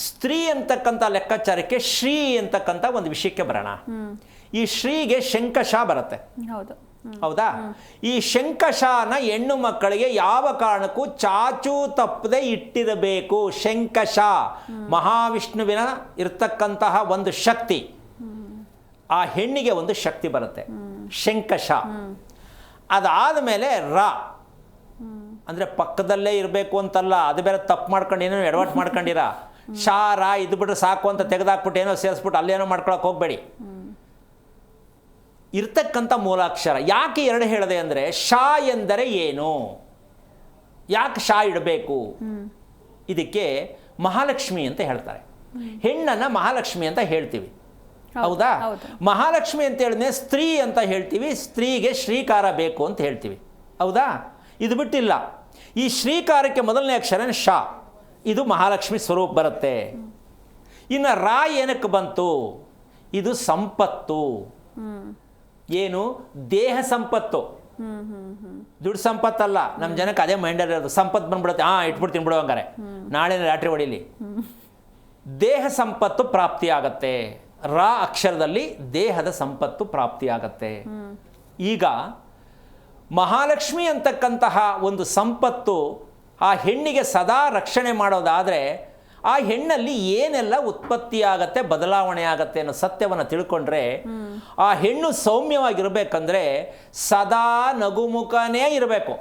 ಸ್ತ್ರೀ ಅಂತಕ್ಕಂಥ ಲೆಕ್ಕಾಚಾರಕ್ಕೆ ಶ್ರೀ ಅಂತಕ್ಕಂಥ ಒಂದು ವಿಷಯಕ್ಕೆ ಬರೋಣ. ಈ ಶ್ರೀಗೆ ಶಂಕಷ ಬರುತ್ತೆ. ಹೌದು. ಹೌದಾ? ಈ ಶಂಕಷನ ಹೆಣ್ಣು ಮಕ್ಕಳಿಗೆ ಯಾವ ಕಾರಣಕ್ಕೂ ಚಾಚು ತಪ್ಪದೆ ಇಟ್ಟಿರಬೇಕು. ಶಂಕಷ ಮಹಾವಿಷ್ಣುವಿನ ಇರ್ತಕ್ಕಂತಹ ಒಂದು ಶಕ್ತಿ. ಆ ಹೆಣ್ಣಿಗೆ ಒಂದು ಶಕ್ತಿ ಬರುತ್ತೆ, ಶಂಕಷ. ಅದಾದ ಮೇಲೆ ರ ಅಂದರೆ ಪಕ್ಕದಲ್ಲೇ ಇರಬೇಕು ಅಂತಲ್ಲ, ಅದು ಬೇರೆ ತಪ್ಪು ಮಾಡ್ಕೊಂಡು ಏನೋ ಎಡವಟ್ಟು ಮಾಡ್ಕೊಂಡಿರ. ಶಾ ರಾ ಇದು ಬಿಟ್ರೆ ಸಾಕು ಅಂತ ತೆಗೆದಾಕ್ಬಿಟ್ಟು ಏನೋ ಸೇರಿಸ್ಬಿಟ್ಟು ಅಲ್ಲೇನೋ ಮಾಡ್ಕೊಳಕ್ಕೆ ಹೋಗಬೇಡಿ. ಇರ್ತಕ್ಕಂಥ ಮೂಲಾಕ್ಷರ ಯಾಕೆ ಎರಡು ಹೇಳಿದೆ ಅಂದರೆ, ಶಾ ಎಂದರೆ ಏನು, ಯಾಕೆ ಶಾ ಇಡಬೇಕು, ಇದಕ್ಕೆ ಮಹಾಲಕ್ಷ್ಮಿ ಅಂತ ಹೇಳ್ತಾರೆ. ಹೆಣ್ಣನ್ನು ಮಹಾಲಕ್ಷ್ಮಿ ಅಂತ ಹೇಳ್ತೀವಿ. ಹೌದಾ? ಮಹಾಲಕ್ಷ್ಮಿ ಅಂತ ಹೇಳಿದ್ರೆ ಸ್ತ್ರೀ ಅಂತ ಹೇಳ್ತೀವಿ, ಸ್ತ್ರೀಗೆ ಶ್ರೀಕಾರ ಬೇಕು ಅಂತ ಹೇಳ್ತೀವಿ. ಹೌದಾ? ಇದು ಬಿಟ್ಟಿಲ್ಲ. ಈ ಶ್ರೀಕಾರಕ್ಕೆ ಮೊದಲನೇ ಅಕ್ಷರ ಶಾ, ಇದು ಮಹಾಲಕ್ಷ್ಮಿ ಸ್ವರೂಪ ಬರುತ್ತೆ. ಇನ್ನು ರಾ ಏನಕ್ಕೆ ಬಂತು? ಇದು ಸಂಪತ್ತು. ಏನು? ದೇಹ ಸಂಪತ್ತು, ದುಡ್ಡು ಸಂಪತ್ತಲ್ಲ. ನಮ್ಮ ಜನಕ್ಕೆ ಅದೇ ಮೈಂಡಲ್ಲಿ ಇರೋದು, ಸಂಪತ್ತು ಬಂದ್ಬಿಡುತ್ತೆ, ಇಟ್ಬಿಡ್ತೀನಿ ಬಿಡು ಹಂಗಾರೆ, ನಾಳೆ ಲಾಟ್ರಿ ಹೊಡೀಲಿ. ದೇಹ ಸಂಪತ್ತು ಪ್ರಾಪ್ತಿಯಾಗತ್ತೆ. ರಾ ಅಕ್ಷರದಲ್ಲಿ ದೇಹದ ಸಂಪತ್ತು ಪ್ರಾಪ್ತಿಯಾಗತ್ತೆ. ಈಗ ಮಹಾಲಕ್ಷ್ಮಿ ಅಂತಕ್ಕಂತಹ ಒಂದು ಸಂಪತ್ತು ಆ ಹೆಣ್ಣಿಗೆ ಸದಾ ರಕ್ಷಣೆ ಮಾಡೋದಾದರೆ ಆ ಹೆಣ್ಣಲ್ಲಿ ಏನೆಲ್ಲ ಉತ್ಪತ್ತಿಯಾಗತ್ತೆ, ಬದಲಾವಣೆ ಆಗತ್ತೆ ಅನ್ನೋ ಸತ್ಯವನ್ನು ತಿಳ್ಕೊಂಡ್ರೆ ಆ ಹೆಣ್ಣು ಸೌಮ್ಯವಾಗಿರಬೇಕಂದ್ರೆ ಸದಾ ನಗುಮುಖನೇ ಇರಬೇಕು.